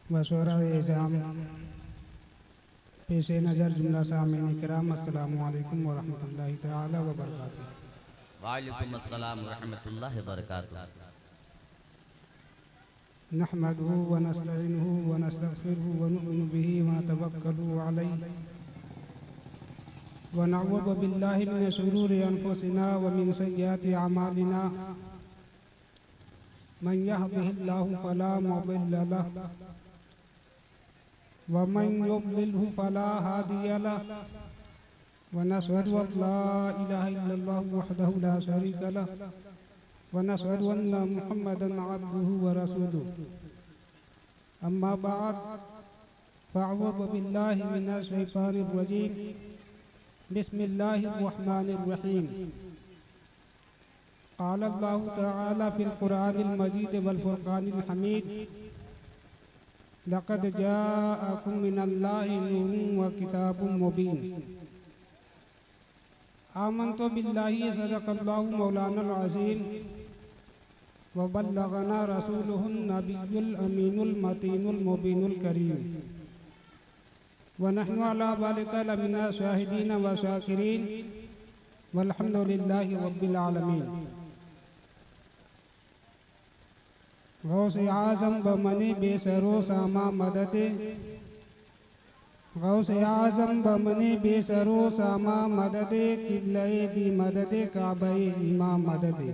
वशोरा एज़ाम पेश नज़र जुमला सामीन किराम अस्सलामु अलैकुम व रहमतुल्लाहि तआला व बरकातुहू। वालेकुम अस्सलाम व रहमतुल्लाहि व बरकातुहू। नहमदुहु व नस्तईनुहु व नस्तगफिरुहु व नु'मिनु बिही व नतवक्कलु अलैहि व नऊज़ु बिल्लाहि मिन शुरूरि अनफुसिना व मिन सय्यिआति अमालिना। मन यहदिहिल्लाहु फला मुदिल्ल लहु व मन युद्लिलहु फला हादिय लहु व नशहदु अन ला इलाहा इल्लल्लाहु वहदहु ला शरीका लहु व नशहदु अन्ना मुहम्मदन अब्दुहु व रसूलुहु। अम्मा बअद फ़अऊज़ु बिल्लाहि मिनश शैतानिर रजीम। बिस्मिल्लाहिर रहमानिर रहीम। क़ाल अल्लाहु तआला फ़िल क़ुरआनिल मजीद वल फ़ुरक़ानिल हमीद। लक़द जाअकुम मिनल्लाहि नूरुन व किताबुम मुबीन। आमन्तु बिल्लाहि सदक़ल्लाहु मौलानल अज़ीम व बल्लगना रसूलुहुन नबियुल अमीनुल मतीनुल मुबीनुल करीम व नहनु अला ज़ालिका लमिना शाहिदीन व शाकिरीन वल्हम्दुलिल्लाहि रब्बिल आलमीन। गौसे आज़म बमने बेसरो सामा मददे। गौसे आज़म बमने बेसरो सामा मददे किल्ले दी मददे काबे इमाम मददे।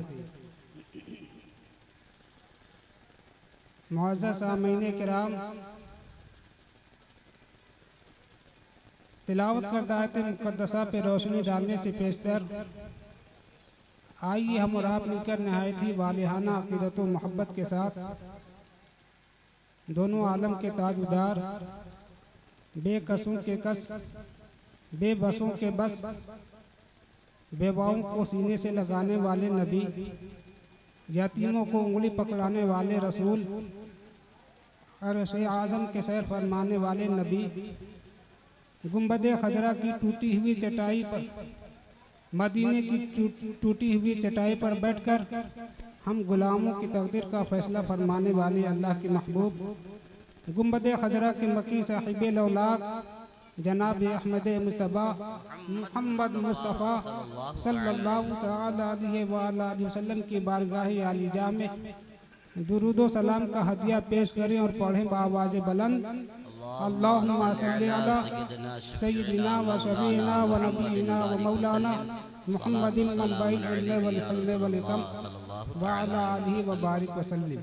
मुअज़्ज़ज़ सामीन किराम, तिलावत करदा आयत मुक़द्दसा पे रोशनी डालने से पेशतर आइए हम और आप मिलकर नहायत ही वालिहाना अक़ीदत व मोहब्बत के साथ दोनों आलम के ताजुदार, बेकसों के कस, बेबसों के बस, बेवाओं को सीने से लगाने वाले नबी, यतीमों को उंगली पकड़ाने वाले रसूल, अर्श-ए आज़म के सैर फरमाने वाले नबी, गुंबद-ए खजरा की टूटी हुई चटाई पर, मदीने की टूटी हुई चटाई पर बैठकर हम गुलामों की तकदीर का फैसला फरमाने वाले अल्लाह के महबूब, गुंबद-ए खजरा के मकी साहिब लौलाक जनाब अहमद मुस्तफ़ा मोहम्मद मुस्तफ़ा सल्लल्लाहु तआला अलैहि व आलिहि वसल्लम की बारगाह आलिजा में दुरूद व सलाम का हदिया पेश करें और पढ़ें बावाज़ बुलंद। अल्लाहुम्मा सल्लि अला सय्यिदिना व शफीना व नबीना व मौलाना मुहम्मदिन मनबाइल इल्म वल हिल्म वल हिकम व अला आलिहि व बारिक व सल्लिम।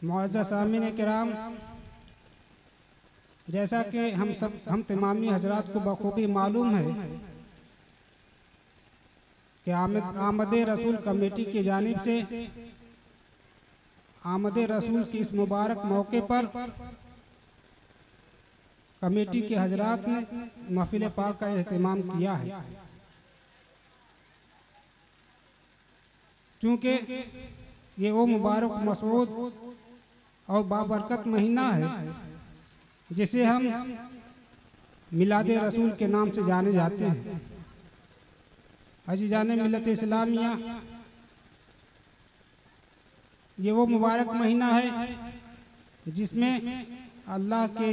मुअज़्ज़ज़ सामीन किराम, जैसा कि हम तमामी हजरात को बखूबी मालूम है कि आमद रसूल कमेटी की जानिब से आमद रसूल की इस मुबारक मौके पर कमेटी के हजरात ने महफिल पाक का एहतमाम किया है। चूँकि ये वो मुबारक मसऊद और बाबरकत महीना है जिसे हम मिलाद रसूल के नाम से जाने जाते हैं। अजीज़ान मिल्लत इस्लामिया, ये वो मुबारक महीना है जिसमें अल्लाह के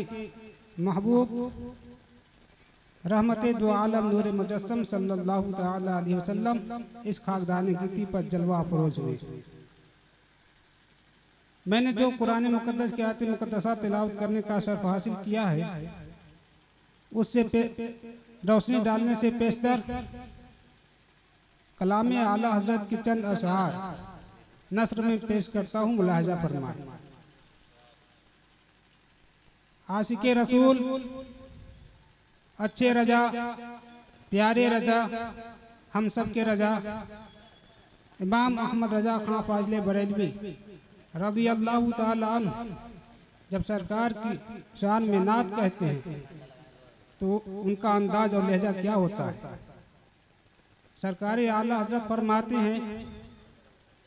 महबूब रहमत दो आलम नूर मुजस्सम सल्लल्लाहु तआला अलैहि वसल्लम इस खाकदान गिती पर जलवा अफरोज हुए। मैंने जो कुरान मुक़द्दस की आयत मुक़द्दसा तिलावत करने का शर्फ हासिल किया है उससे रोशनी डालने से पेशतर कलाम आला हज़रत की चंद अशआर नस्र में पेश करता हूँ, मुलाहिज़ा फरमाएं। आशिक़े रसूल, अच्छे रजा, प्यारे रजा, हम सब के रजा, इमाम अहमद रजा खां फाज़िले बरेलवी रज़ी अल्लाहु ताला अन्हु जब सरकार की शान में नात कहते हैं तो उनका अंदाज और लहजा क्या होता है। सरकार आला हज़रत फरमाते हैं,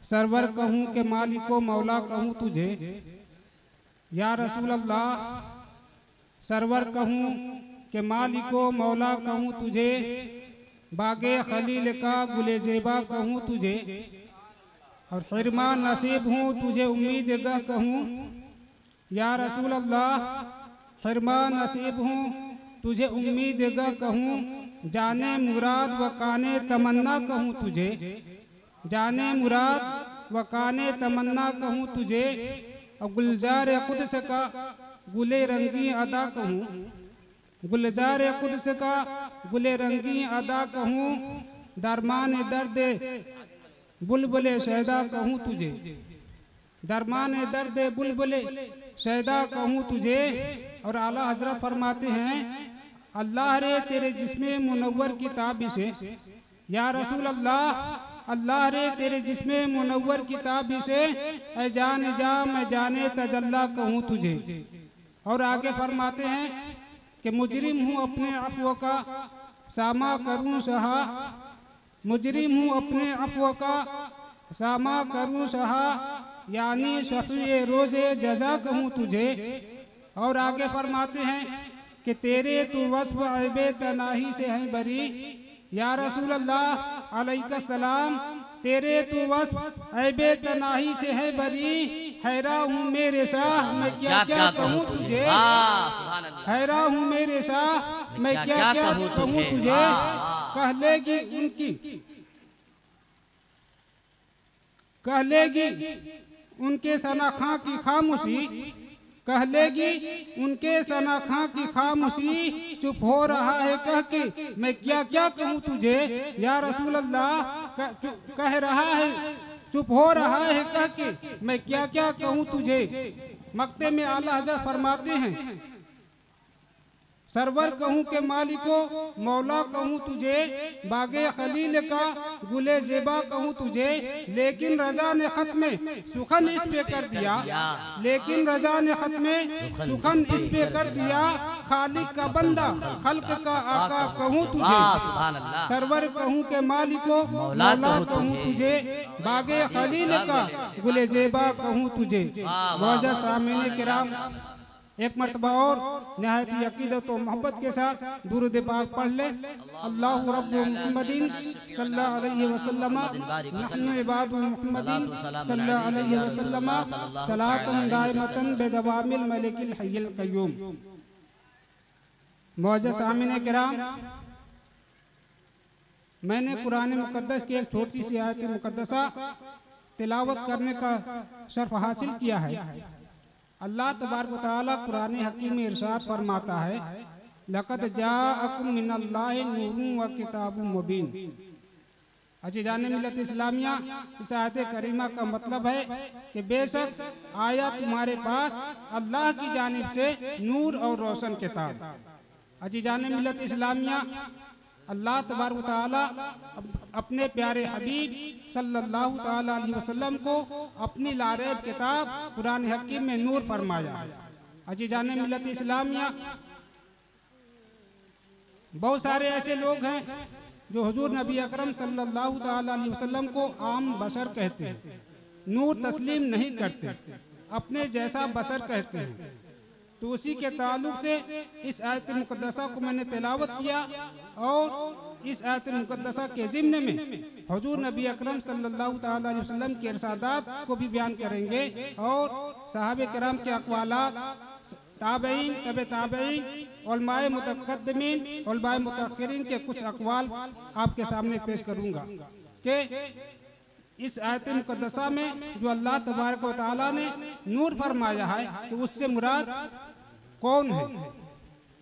सरवर कहूँ के मालिको मौला कहूँ तुझे या रसूल अल्लाह, सरवर कहूँ के मालिको मौला कहूँ तुझे, बागे खलील का गुले ज़ेबा कहूँ तुझे और हिरमा नसीब हूँ तुझे उम्मीद गह कहूँ, या रसूल अल्लाह हिरमा नसीब हूँ तुझे उम्मीद गा कहूँ, जाने मुराद व काने तमन्ना कहूँ तुझे, जाने मुराद व काने तमन्ना कहूँ तुझे, और गुलजार कुद्स का गुले रंगी अदा कहूँ, गुलजार कुद्स का गुले रंगी अदा कहूँ, दरमान दर्द बुलबुले शहदा कहूँ तुझे, दरमान दर्द बुलबुले शहदा कहूँ तुझे। और आला हजरत फरमाते हैं अल्लाह रे तेरे जिस्मे मुनव्वर की ताबी से, या रसूल अल्लाह अल्लाह रे तेरे जिस्मे मुनव्वर की ताबी से, ऐ जान जा मैं जाने तजल्ला कहूँ तुझे। और आगे फरमाते हैं कि मुजरिम हूँ अपने अफ़्व का सामा करूँ सहा, मुजरिम हूँ अपने अफ़्व का सामा करूँ सहा, यानी शफ़ी रोज़े जज़ा कहूँ तुझे। और आगे फरमाते हैं कि तेरे तू वस्फ़ ऐबे तनाही से है बरी, या रसूल अल्लाह अलैका सलाम तेरे तू वस्फ़ ऐबे तनाही से है बरी, हैरा हूँ मेरे शाह मैं क्या क्या कहूँ तुझे, हैरा हूँ मेरे शाह मैं क्या क्या कहूँ तुझे। कह लेगी उनकी, कह लेगी उनके सनाखा की खामोशी, कह लेगी उनके सनाखा की खामोशी, चुप हो रहा है कह के मैं क्या क्या कहूँ तुझे, या रसूल अल्लाह कह रहा है चुप हो रहा है कह के मैं क्या क्या कहूँ तुझे। मक्ते में आला हज़रत फरमाते हैं सरवर कहूँ के मालिको मौला कहूँ तुझे, बागे खलील का गुले ज़ेबा कहूँ तुझे, लेकिन रजा ने खत में सुखन इस पे कर दिया, लेकिन रजा ने खत में सुखन इस पे कर दिया, खालिक का बंदा खल्क का आका कहूँ तुझे। सरवर कहूँ के मालिको मौला कहूँ तुझे, बागे खलील का गुले ज़ेबा कहूँ तुझे। वाज़ा सामीन किराम, एक मरतबा और नहायत अकीदत और मोहब्बत के साथ दुरूद पाक पढ़ ले। अल्लाहु रब्बु मुहम्मदिन सल्लल्लाहु अलैहि वसल्लम नहनु इबादु मुहम्मदिन सल्लल्लाहु अलैहि वसल्लम सलातन दाइमतन बेदवामिल मलिकिल हय्यिल क़य्यूम। मुअज़्ज़ज़ सामीन किराम, मैंने कुरान मुक़द्दस की एक छोटी सी आयत मुक़द्दसा तिलावत करने का शर्फ हासिल किया है। अल्लाह तबारक व तआला कुरान हकीम में इरशाद फरमाता है लक़द जाअकुम मिनल्लाहि नूरुन व किताबुम मुबीन। अज़ीज़ान मिल्लत इस्लामिया, इस आयत करीमा का मतलब है कि बेशक आया तुम्हारे पास अल्लाह की जानिब से नूर और रोशन किताब। अज़ीज़ान मिल्लत इस्लामिया, अल्लाह तबारक व तआला अपने प्यारे हबीब सल्लल्लाहु तआला अलैहि वसल्लम को अपनी लारेब किताब कुरान हकीम में नूर फरमाया। अज़ीज़ान मिल्लत इस्लामिया, बहुत सारे ऐसे लोग हैं जो हुजूर नबी अकरम सल्लल्लाहु तआला अलैहि वसल्लम को आम बशर कहते हैं, नूर तस्लीम नहीं करते, अपने जैसा बशर कहते हैं। तो उसी के ताल्लुक से इस आयत मुक़द्दसा को मैंने तिलावत किया और इस आयत मुक़द्दसा के ज़िम्न में हुजूर नबी अकरम सल्लल्लाहु तआला अलैहि वसल्लम के इरशादात को भी बयान करेंगे और सहाबे किराम के अक़वालात, ताबईन, तबे ताबईन, उलमाए मुतक़द्दिमीन, उलमाए मुतअख़्खिरीन के कुछ अक़वाल आपके सामने पेश करूँगा कि इस आयत मुक़द्दसा में जो अल्लाह तबारक व तआला ने नूर फरमाया है कि उससे मुराद कौन है।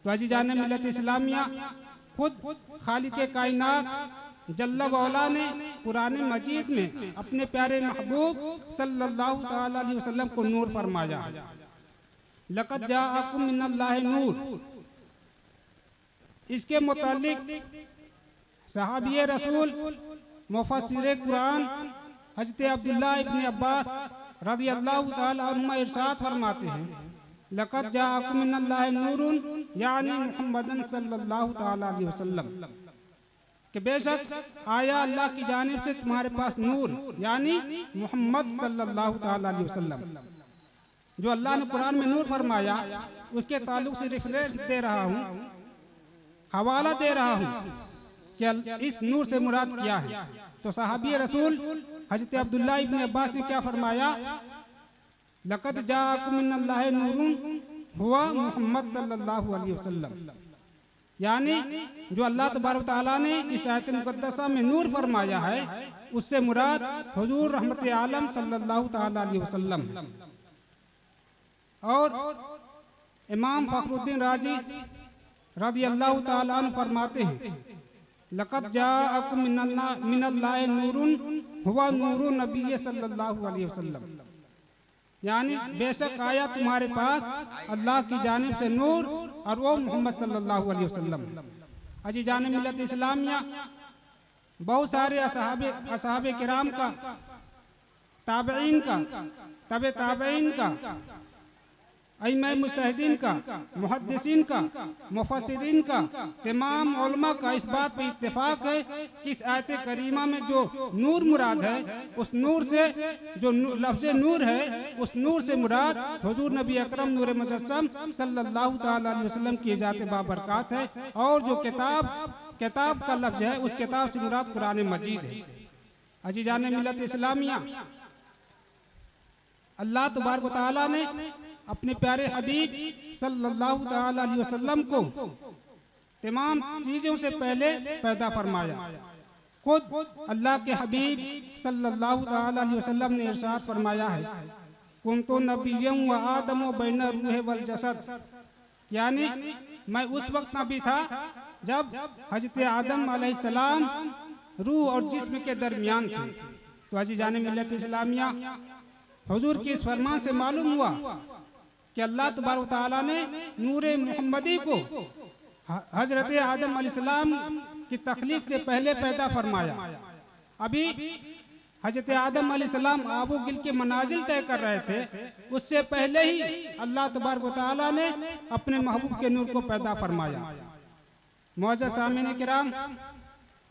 तो अज़ीज़ान मिल्लत इस्लामिया, खुद खालिक़े कायनात जल्ल वअला ने कुरान मजीद में अपने प्यारे महबूब सल्लल्लाहु तआला अलैहि वसल्लम को नूर फरमाया। लक़द जाअकुम मिनल्लाहि नूर, इसके मुतालिक सहाबी रसूल मुफस्सिर कुरान हज़रत अब्दुल्लाह इब्न अब्बास रज़ियल्लाहु तआला अन्हुमा इरशाद फरमाते हैं लक़द जाअकुम मिनल्लाहि नूरुन, यानी मुहम्मदन सल्लल्लाहु तआला अलैहि वसल्लम, कि बेशक आया अल्लाह की जानिब से तुम्हारे पास नूर, यानी मोहम्मद सल्लल्लाहु तआला अलैहि वसल्लम। जो अल्लाह ने कुरान में नूर फरमाया उसके ताल्लुक से रेफरेंस दे रहा हूँ, हवाला दे रहा हूँ कि इस नूर से मुराद क्या है। तो सहाबी रसूल हज़रत अब्दुल्लाह इब्न अब्बास ने क्या फरमाया, लक़द जाअकुम मिनल्लाहि नूरुन हुवा मोहम्मद सल्लल्लाहु अलैहि वसल्लम, यानी जो अल्लाह तबारक व तआला ने इस आयत मुक़द्दसा में नूर फरमाया है, उससे मुराद हुजूर रहमत आलम सल्लल्लाहु तआला अलैहि वसल्लम। और इमाम फ़खरुद्दीन राजी रज़ियल्लाहु तआला अन्हु फरमाते हैं, लक़द जाअकुम मिनल्लाहि नूरुन हुवा नूरु नबी सल्लल्लाहु अलैहि वसल्लम, यानी बेशक आया तुम्हारे पास अल्लाह की जानिब से नूर और वो मोहम्मद सल्लल्लाहु अलैहि वसल्लम। अजीज़ान मिल्लत इस्लामिया, बहुत सारे असहाबे किराम का, ताबईन का, तबे ताबईन का, अइम्मा मुज्तहिदीन का, मुहद्दिसीन का, मुफस्सिरीन का, तमाम उलमा का इस बात पर इत्तेफाक है कि इस आयत करीमा में जो नूर मुराद है, उस नूर से जो लफ्ज़ नूर है, उस नूर से मुराद हुजूर नबी अकरम नूर मुजस्सम सल्लल्लाहु तआला अलैहि वसल्लम की ज़ात बाबरकत है। और जो किताब का लफ्ज़ है, उस किताब से मुराद कुरान मजीद है। अजीज़ान मिल्लत इस्लामिया, अल्लाह तबारक व तआला ने अपने प्यारे हबीब सल्लल्लाहु तआला अलैहि वसल्लम को तमाम चीज़ों से पहले पैदा फरमाया। खुद अल्लाह के हबीब सल्लल्लाहु तआला अलैहि वसल्लम ने इरशाद फरमाया है, कुन्तु नबिय्यन व आदम बैन रूह वल जसद, यानी मैं उस वक्त नबी था जब हजरत आदम अलैहिस्सलाम रूह और जिस्म के दरमियान थे। तो अजीज़ान मिल्लत इस्लामिया, हुजूर के इस फरमान से मालूम हुआ कि अल्लाह तबारक व तआला ने नूरे मुहम्मदी को हजरत आदम अलैहिस्सलाम की तख्लीक से पहले पैदा फरमाया। अभी हजरत आदम अलैहिस्सलाम आबू गिल के मनाजिल तय कर रहे थे, उससे पहले ही अल्लाह तबारक व तआला ने अपने महबूब के नूर को पैदा फरमाया। मुअज़्ज़ज़ सामीन किराम,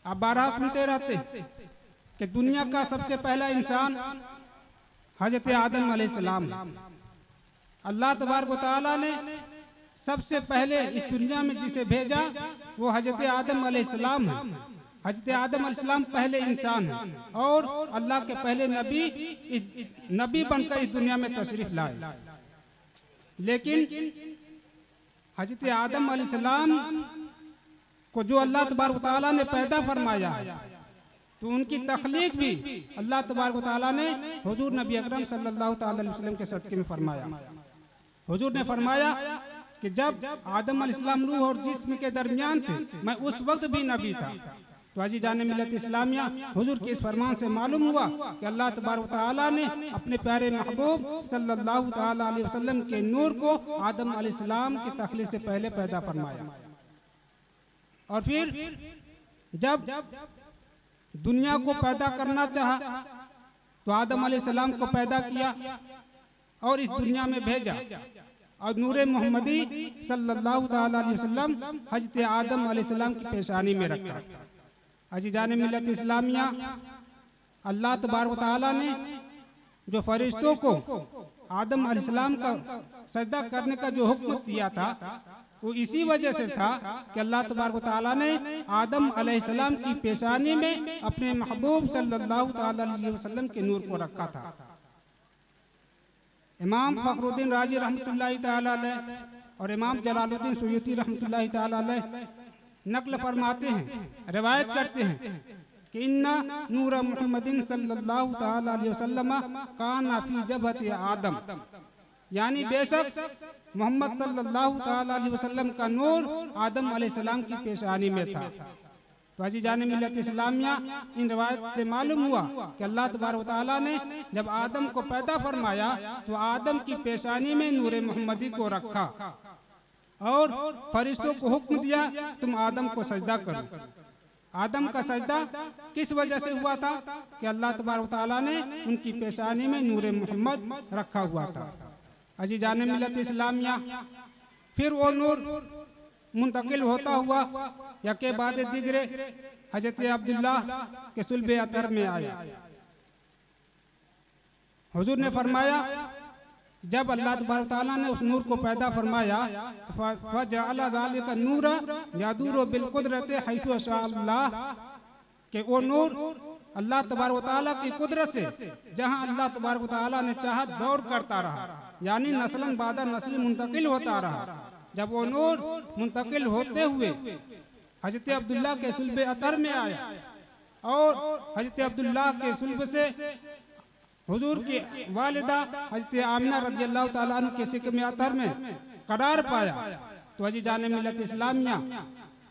आप बारहा सुनते रहते कि दुनिया का सबसे पहला इंसान हजरत आदम अलैहिस्सलाम। अल्लाह तबारक व तआला ने सबसे पहले इस दुनिया में जिसे भेजा वो हजरत आदम अलैहिस्सलाम है। हजरत आदम अलैहिस्सलाम पहले इंसान है और अल्लाह के पहले नबी बनकर इस दुनिया में तशरीफ लाए। लेकिन हजरत आदम अलैहिस्सलाम को जो अल्लाह तबारक व तआला ने पैदा फरमाया, तो उनकी तख्लीक भी अल्लाह तबारक व तआला ने हुजूर नबी अकरम सल्लल्लाहु तआला अलैहि वसल्लम के सदक़े में फरमाया। हुजूर ने फरमाया कि जब आदम अलैहिस्सलाम रूह और जिस्म के दरमियान थे, मैं उस वक्त भी नबी था। तो अजीज़ान मिल्लत इस्लामिया, हुजूर के इस फरमान से मालूम हुआ कि अल्लाह तबारक व तआला ने अपने प्यारे महबूब सल्लल्लाहु तआला अलैहि वसल्लम के नूर को आदम अलैहिस्सलाम की तख्लीक से पहले पैदा फरमाया। और फिर जब दुनिया को पैदा करना चाहा तो आदम अलैहिस्सलाम को पैदा किया और इस दुनिया में भेजा और नूरे मोहम्मदी सल्लल्लाहु तआला अलैहि वसल्लम हजरत आदम अलैहिस्सलाम की पेशानी में रखा। अजीज़ान मिल्लत इस्लामिया, अल्लाह तबारक व तआला ने जो फरिश्तों को आदम अलैहिस्सलाम का सजदा करने का जो हुक्म दिया था, वो इसी वजह से था कि अल्लाह तबारक व तआला ने आदम अलैहिस्सलाम की पेशानी में अपने महबूब सल्लल्लाहु तआला अलैहि वसल्लम के नूर को रखा था। इमाम फ़खरुद्दीन राजी रहमतुल्लाहि तआला अलैह और इमाम जलालुद्दीन सुयूती रहमतुल्लाहि तआला अलैह नक़ल फरमाते हैं, रिवायत करते हैं कि इन्ना नूर मुहम्मदिन सल्लल्लाहु तआला अलैहि वसल्लम काना फी जबहति आदम, यानी बेशक मोहम्मद सल्लल्लाहु तआला अलैहि वसल्लम का नूर आदम अलैहिस्सलाम की पेशानी में था। तो अजीज़ान मिल्लत इस्लामिया, इन रिवायत से मालूम हुआ कि अल्लाह तबारक व तआला ने जब आदम को पैदा फरमाया तो आदम की पेशानी में नूर मुहम्मदी को रखा और फरिश्तों को हुक्म दिया तुम आदम को सजदा करो। आदम का सजदा किस वजह से हुआ था कि अल्लाह तबारक व तआला ने उनकी पेशानी में नूर मोहम्मद रखा हुआ था। अजीज़ान मिल्लत इस्लामिया, फिर वो नूर मुंतकिल होता हुआ या के बाद दिगरे हजरत अब्दुल्लाह के सुल्ब अतर में आया। हुजूर ने फरमाया जब अल्लाह तबारक तआला ने उस नूर को पैदा फरमाया तो फजअल ज़ालिका नूरा यदूरु बिल कुदरति हैसु शाअ अल्लाह, कि वो नूर अल्लाह तबारक व तआला की कुदरत से जहां अल्लाह तबारक व तआला ने चाहा दौर करता रहा, यानी नस्लन बादा नस्ल मुंतकिल होता रहा। जब वो नूर मुंतकिल होते हुए हजरत अब्दुल्ला के सुल्ब अतर में आया और हजरत अब्दुल्ला के सुल्ब से हुजूर की वालिदा हजरत आमिना रज़ियल्लाहु ताला अन्हा के सिक्म अतर में करार पाया, तो अजीज़ान मिल्लत इस्लामिया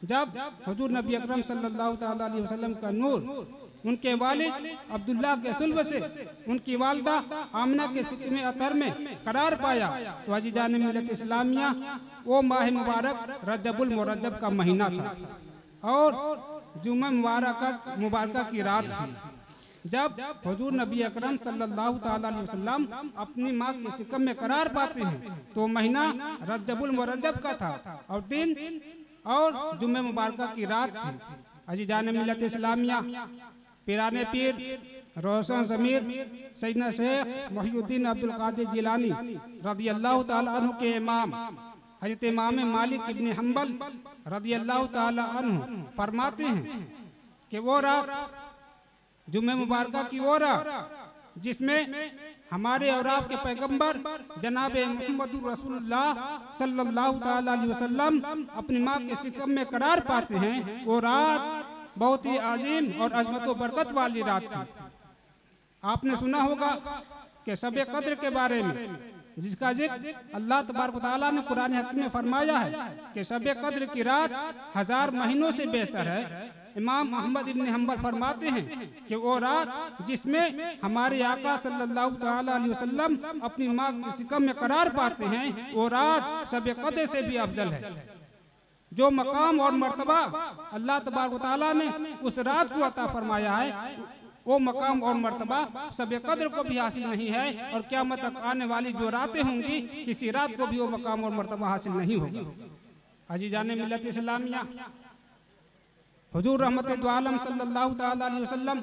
जब हुजूर नबी अकरम सल्लल्लाहु ताला अलैहि वसल्लम का नूर उनके वालिद अब्दुल्ला के सुल्ब से उनकी वालिदा आमिना के सिक्म अतर में करार पाया, तो अजीज़ान मिल्लत इस्लामिया वो माह मुबारक रजबुल मुरज्जब का महीना था और जुम्मा मुबारक की रात थी, जब हुजूर नबी अकरम सल्लल्लाहु ताला अलैहि वसल्लम अपनी माँ के सिक्म में करार पाते हैं। तो महीना रजबुल मुरज्जब का था और दिन और जुम्मे मुबारक की रात थी। अजीज़ान मिल्लत इस्लामिया पिराने पीर रोशन ज़मीर सैयदना शेख मुहियुद्दीन अब्दुल कादिर जिलानी रज़ियल्लाहु ताला अन्हु के इमाम हज़रत इमाम मालिक इब्न हम्बल रज़ियल्लाहु ताला अन्हु फरमाते हैं कि वो रात जुम्मे मुबारक की वो रात जिसमें हमारे और आपके पैगंबर जनाब मुहम्मद रसूलुल्लाह सल्लल्लाहु ताला अलैहि वसल्लम अपनी माँ के सिक्म में करार पाते हैं, वो रात बहुत ही अजीम और अजमत व बरकत वाली रात थी। आपने सुना होगा कि शब कद्र के बारे में, जिसका जिक्र अल्लाह तबारक व तआला ने कुरान हकीम में फरमाया है कि शब कद्र की रात 1000 महीनों से बेहतर है। इमाम अहमद इब्न हम्बल फरमाते हैं कि वो रात जिसमें हमारे आका सल्लल्लाहु ताला अलैहि वसल्लम अपनी माँ की सिक्म में करार पाते हैं, वो रात शब कद्र से भी अफजल है। जो मकाम और मर्तबा अल्लाह तबारक व तआला ने उस रात को अता फरमाया है, वो मकाम और मर्तबा शब कद्र को भी हासिल नहीं है और क़यामत तक आने वाली जो रातें होंगी किसी रात को भी वो मकाम और मर्तबा हासिल नहीं होगा। अजीज़ान मिल्लत इस्लामिया हुजूर रहमत दो आलम सल्लल्लाहु ताला अलैहि वसल्लम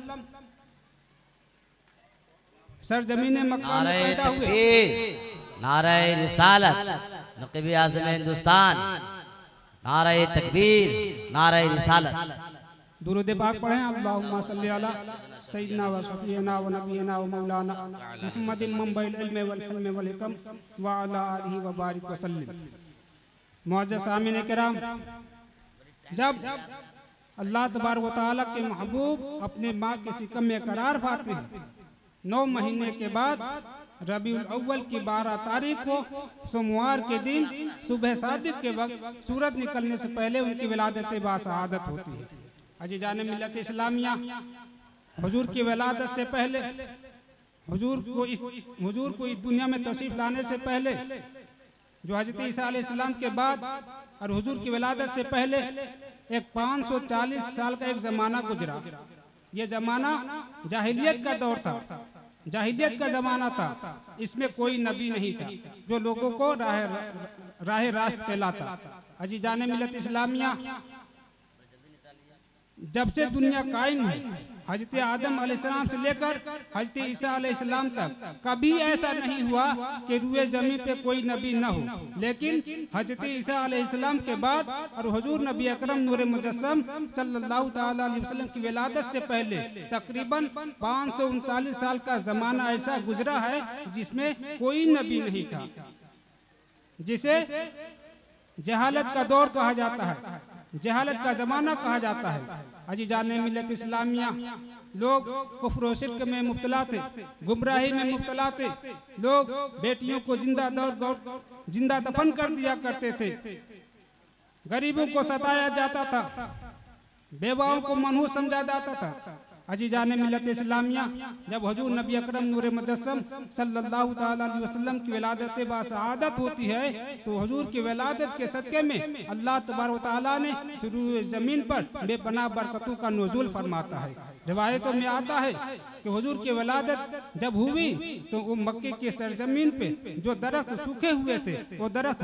सरजमीन मक्का में पैदा हुए। नारे रिसालत नक़ीब आज़म हिंदुस्तान, नारे तकबीर, नारे रिसालत। दुरूद पाक पढ़ें। अल्लाहुम्मा सल्ली अला सय्यिदना व शफीना व नबीना व मौलाना मुहम्मदिन मंबइल इल्म वल हिल्म वल हिकम व अला आलिहि व बारिक व सल्लिम। मुअज़्ज़ज़ सामीन किराम, जब अल्लाह तबारक व तआला के महबूब अपने माँ के सिक्म में करार पाते हैं, 9 महीने के बाद रबीउल अव्वल की 12 तारीख को सोमवार के दिन सुबह सादिक के वक्त सूरज निकलने से पहले उनकी विलादत बासआदत होती है। अजीज़ान मिल्लत इस्लामिया हुजूर की विलादत से पहले, हुजूर को इस दुनिया में तशरीफ लाने से पहले, जो हज़रत ईसा अलैहिस्सलाम के बाद और हुजूर की विलादत से पहले एक 540 साल का एक जमाना गुजरा। ये जमाना जाहिलियत का दौर था, जाहिलियत का जमाना था। इसमें कोई नबी नहीं था जो लोगों को राह रास्त फैलाता। अजीज़ान मिल्लत इस्लामिया जब से दुनिया कायम है, हजरत आदम अलैहिस्सलाम से लेकर हजरत ईसा अलैहिस्सलाम तक कभी ऐसा नहीं हुआ कि रुए जमीन पे कोई नबी न हो। लेकिन हजरत ईसा अलैहिस्सलाम के बाद और हुजूर नबी अकरम नूर मुजस्सम सल्लल्लाहु ताला अलैहि वसल्लम की विलादत से पहले तकरीबन 539 साल का जमाना ऐसा गुजरा है जिसमें कोई नबी नहीं था, जिसे जहालत का दौर कहा जाता है, जहालत का जमाना कहा जाता है। अजीज़ान मिल्लत इस्लामिया, लोग कुफ्र व शिर्क में मुब्तला थे, गुमराही में मुब्तला थे। लोग बेटियों को जिंदा दफन कर दिया करते थे, गरीबों को सताया जाता था, बेवाओं को मनहूस समझा जाता था। अजीज़ान मिल्लत इस्लामिया, जब हुजूर नबी अकरम नूर मुजस्सम सल्लल्लाहु ताला अलैहि वसल्लम की विलादत बासआदत होती है, तो हुजूर की विलादत के सदक़े में अल्लाह तबारक व तआला ने शुरू ज़मीन पर बेपनाह बरकतों का नुज़ूल फरमाता है। रिवायतों में आता है कि हुजूर की विलादत जब हुई तो वो मक्के की सरजमीन पे जो दरख्त सूखे हुए थे वो दरख्त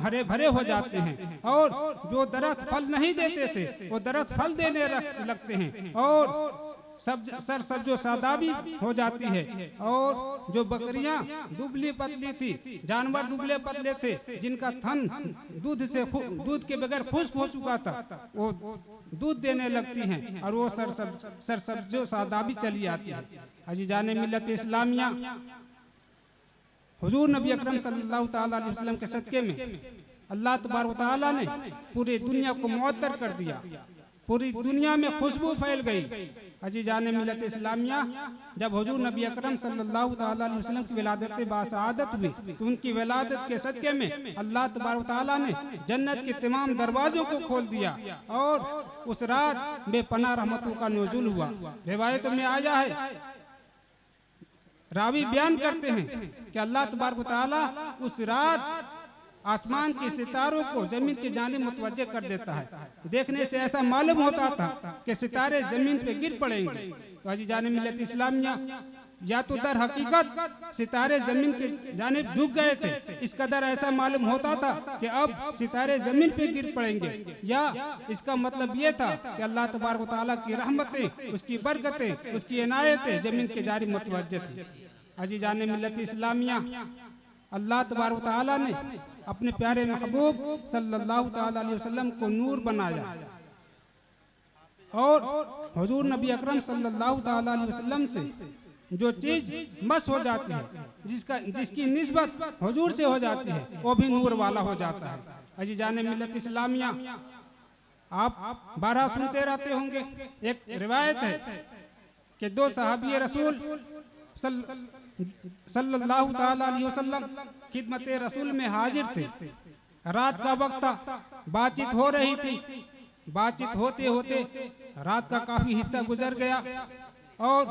हरे भरे हो जाते हैं, और जो दरख्त फल नहीं देते थे वो दरख्त फल देने लगते हैं, और सर सब्जो सादाबी हो जाती है। और जो बकरियां दुबली पतली थी, जानवर दुबले पतले थे, जिनका थन दूध के बगैर खुश्क हो चुका था, वो दूध देने लगती हैं और वो सर सब्जो सादाबी चली आती है। अजीजाने मिल्लत इस्लामिया, हुजूर नबी अकरम सल्लल्लाहु ताला अलैहि वसल्लम के सदके में अल्लाह तबारक व तआला ने पूरी दुनिया को मुअत्तर कर दिया, पूरी दुनिया में खुशबू फैल गई। अजीजाने मिल्लत इस्लामिया, जब हुजूर नबी अकरम सल्लल्लाहु ताला अलैहि वसल्लम की विलादत बासआदत हुई तो उनकी विलादत के सदके में अल्लाह तबारक व तआला ने जन्नत के तमाम दरवाजों को खोल दिया और उस रात बेपनाह रहमतों का नुज़ूल हुआ। रिवायतों में आया है, रावी बयान करते हैं कि अल्लाह तबारक व तआला उस रात आसमान के सितारों को जमीन की जानिब मुतवज्जे कर देता है। देखने से ऐसा मालूम होता था कि सितारे जमीन पे गिर पड़ेंगे। तो अजीजाने मिल्लत इस्लामिया, या तो दर हकीकत सितारे जमीन की जानिब झुक गए थे, इस कदर ऐसा मालूम होता था कि अब सितारे जमीन पे गिर पड़ेंगे, या इसका मतलब ये था कि अल्लाह तबारक व तआला की रहमतें, उसकी बरकतें, उसकी इनायतें जमीन के जानिब मुतवज्जे थी। अजीजाने मिल्लत इस्लामिया, अल्लाह तबारक व तआला ने अपने प्यारे महबूब सल्लल्लाहु ताला अलैहि वसल्लम को नूर बनाया और हुजूर नबी अकरम सल्लल्लाहु ताला अलैहि वसल्लम से जो चीज मस हो जाती है, जिसकी निस्बत हुजूर से हो जाती है, वो भी नूर वाला हो जाता है। अजीजाने मिल्लत इस्लामिया, आप 12 सुनते रहते होंगे। एक रिवायत है कि 2 सहाबी रसूल सल्लल्लाहु ताला अलैहि वसल्लम खिदमत रसूल में हाजिर थे। रात का वक्त था, बातचीत हो रही थी। बातचीत होते होते रात का काफी हिस्सा गुजर गया और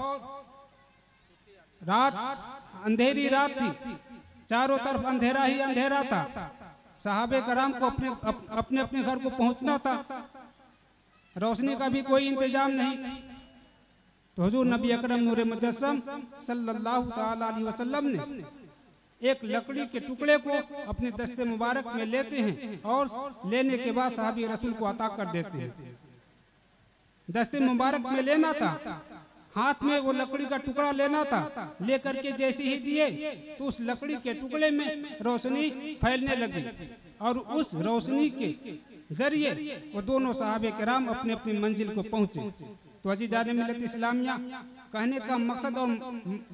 रात अंधेरी रात थी, चारों तरफ अंधेरा ही अंधेरा था। सहाबे कराम को अपने अपने घर को पहुंचना था, रोशनी का भी कोई इंतजाम नहीं। तो हुजूर नबी अकरम नूर मुजस्सम सल्लल्लाहु ताला अलैहि वसल्लम ने एक लकड़ी के टुकड़े को अपने दस्ते मुबारक में लेते हैं और लेने के बाद साहबी रसूल को अता कर देते हैं। दस्ते मुबारक में लेना था, हाथ में वो लकड़ी का टुकड़ा लेना था, लेकर के जैसे ही दिए तो उस लकड़ी के टुकड़े में रोशनी फैलने लगी और उस रोशनी के जरिए वो दोनों साहबे किराम अपने अपनी मंजिल को पहुंचे। तो अजीजाने मिल्लत इस्लामिया, कहने का मकसद और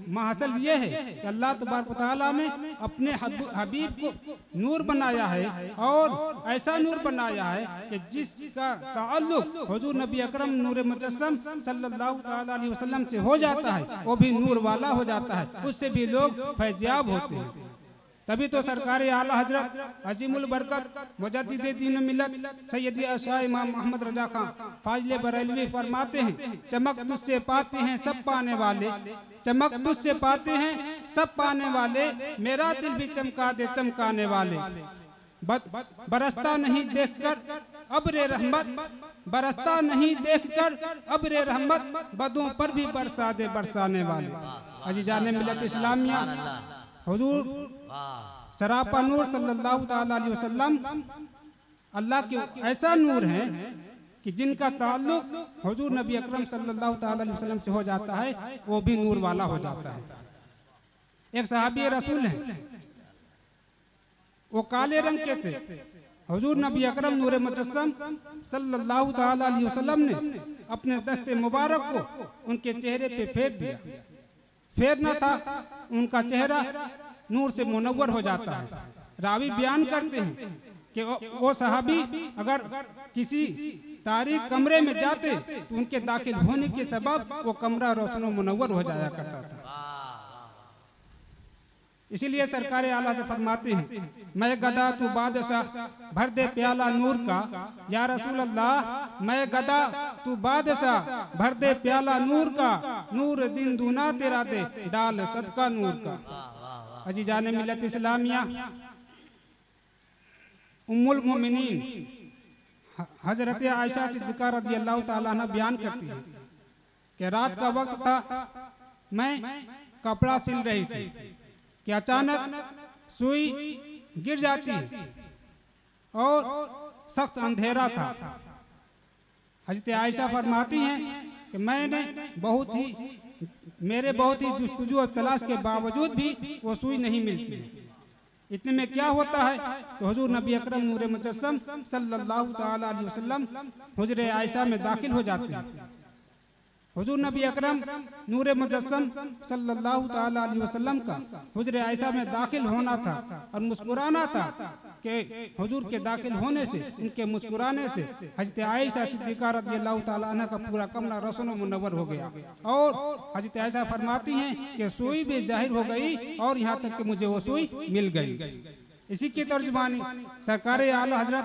महसल ये है कि अल्लाह तबारक व तआला ने अपने हबीब को नूर बनाया है और ऐसा नूर बनाया है कि जिसका ताल्लुक हुजूर नबी अकरम नूर मुजस्सम सल्लल्लाहु ताला अलैहि वसल्लम से हो जाता है, वो भी नूर वाला हो जाता है, उससे भी लोग फैज़याब होते हैं। तभी तो सरकार आला हजरत अजीमुल बरकत मुजद्दिद दीन मिल्लत सैयदी अशा इमाम मोहम्मद रजा खां फाजिले बरेलवी फरमाते हैं, चमक तुझसे पाते हैं सब पाने वाले, चमक तुझसे पाते हैं सब पाने वाले, मेरा दिल भी चमका दे चमकाने वाले। बरसता नहीं देखकर अब्रे रहमत, बरसता नहीं देखकर अब्रे रहमत, बदों पर भी बरसा दे बरसाने वाले। अजीजाने मिल्लत इस्लामिया, हुजूर सरापा नूर सल्लल्लाहु ताला अलैहि वसल्लम अल्लाह के ऐसा नूर है कि जिनका ताल्लुक हुजूर नबी अकरम सल्लल्लाहु ताला अलैहि वसल्लम से हो जाता है, वो भी नूर वाला हो जाता है। एक सहाबी रसूल हैं, वो काले रंग के थे। हुजूर नबी अकरम नूर मुजस्सम सल्लल्लाहु ताला अलैहि वसल्लम ने अपने दस्ते मुबारक को उनके चेहरे पे फेर दिया। फेरना था, उनका चेहरा नूर से मुनव्वर हो जाता है। रावी बयान करते हैं कि वो सहाबी अगर किसी तारीक कमरे में जाते तो उनके दाखिल होने के सबब वो कमरा रोशन मुनव्वर हो जाया करता था। इसीलिए सरकार आला से फरमाते हैं, मैं गदा तू बादशाह, भर दे प्याला नूर का, या रसूल अल्लाह मैं गदा तू बादशाह, भर दे प्याला नूर का, नूर दिन दूना तेरा दे डाल सदका नूर का। अजीजाने मिल्लत इस्लामिया, उम्मुल मोमिनीन हजरत आयशा सिद्दीक़ा रज़ियल्लाहु ताला अन्हा बयान करती है कि रात का वक्त था, मैं कपड़ा सिल रही थी कि अचानक सुई गिर जाती है और सख्त अंधेरा था। हज़रत आयशा फरमाती हैं कि मैंने मेरे बहुत ही जुस्तजू और तलाश के बावजूद भी वो सुई नहीं मिलती है। इतने में क्या होता है तो हुजूर नबी अकरम नूर मुजस्सम सल्लल्लाहु ताला अलैहि वसल्लम हुजरे आयशा में दाखिल हो जाते हैं। हुजूर नबी अकरम नूर मुजस्सम सल्लल्लाहु ताला अलैहि वसल्लम का हुजरे आयशा में दाखिल होना था और मुस्कुराना था कि हुजूर के दाखिल होने से, उनके मुस्कुराने से हजरत आयशा सिद्दीक़ा रज़ियल्लाहु ताला अन्हा का पूरा कमरा रोशन व मुनव्वर हो गया। और हजरत आयशा फरमाती हैं कि सुई भी जाहिर हो गई और यहाँ तक कि मुझे वो सुई मिल गई। इसी की तर्जुमानी सरकार आला हजरत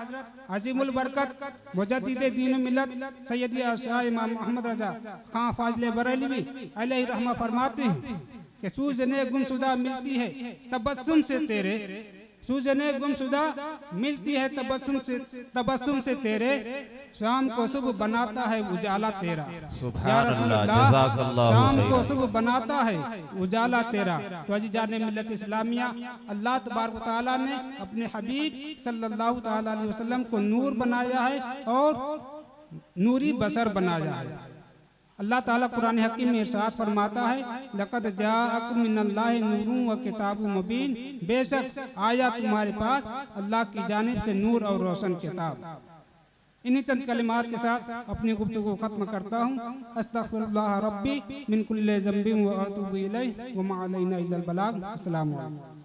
अजीमुल बरकत मुजद्दिद दीन मिल्लत सैयदी शाह इमाम मोहम्मद रजा खां फाजिल बरेलवी अलैहि रहमा फरमाते हैं कि सूजने गुमशुदा मिलती है तबस्सुम से तेरे, सूजने गुमशुदा मिलती है तबस्सुम से तेरे, शाम को सुबह बनाता है उजाला तेरा। सुभान अल्लाह, जज़ाकल्लाहु शाम को खैरन। सुबह बनाता है उजाला तेरा। तो अजीजान मिल्लत इस्लामिया, अल्लाह तबारक व तआला ने अपने हबीब सल्लल्लाहु ताला अलैहि वसल्लम को नूर बनाया है और नूरी बसर बनाया है। अल्लाह ताला कुरान हकीम में इरशाद फरमाता है, लक़द जाअकुम मिनल्लाहि नूरुन व किताबुम मुबीन, बेशक आया तुम्हारे पास अल्लाह की जानिब से नूर और रोशन किताब। इन्हीं चंद कलिमात के साथ अपनी गुफ्तगू को खत्म करता हूँ। अस्तग़फिरुल्लाह रब्बी मिन कुल्लि ज़ंबिन व अतूबु इलैहि व मा अलैना इल्लल बलाग। अस्सलामु अलैकुम।